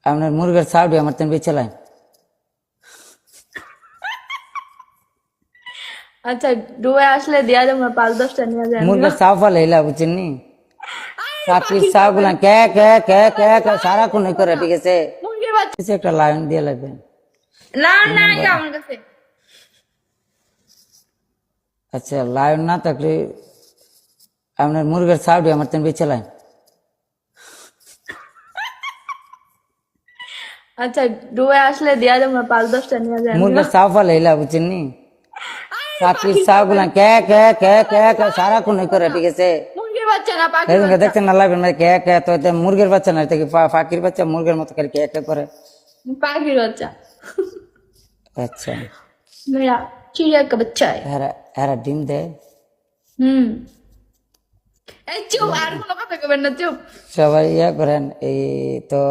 আপনার মুরগের চাউডি আমার তেন বেচালাম। আচ্ছা ডুবে আসলে দেয়া যাবো না, 5-10টা নিয়ে যায় মুরগের চাও ফালে এলা বুঝছেন নি, চাকরির চাও গুলা কে কে কে কে কে সারাক্ষণ করে, ঠিক আছে। মুরগির বাচ্চা। কিছু একটা লাইন দিয়ে লাগবে। না না এটা আমার কাছে। আচ্ছা লাইন না থাকলে আপনার মুরগের চাউডি আমার তেন বেচালাম। আচ্ছা ডুবে আসলে দেয়া যাবো না, 5-10টা নিয়ে যায় মুরগের চাও ফালে এলা বুঝছেন নি, চাকরির চাও গুলা কে কে কে কে কে সারাক্ষণ করে, ঠিক আছে। মুরগির বাচ্চা না পাখির এরকম বাচ্চা। দেখছেন না লাগবে না, কে কে তো এটা মুরগের বাচ্চা না, এটা কি পাখির বাচ্চা, মুরগের মতো করে কে কে করে। পাখির বাচ্চা। আচ্ছা मेरा चिड़िया का बच्चा है। এরা এরা ডিম দেয়। এই চুপ, আর কোনো কথা কবেন না, চুপ। সবাই ইয়া করেন এই তো।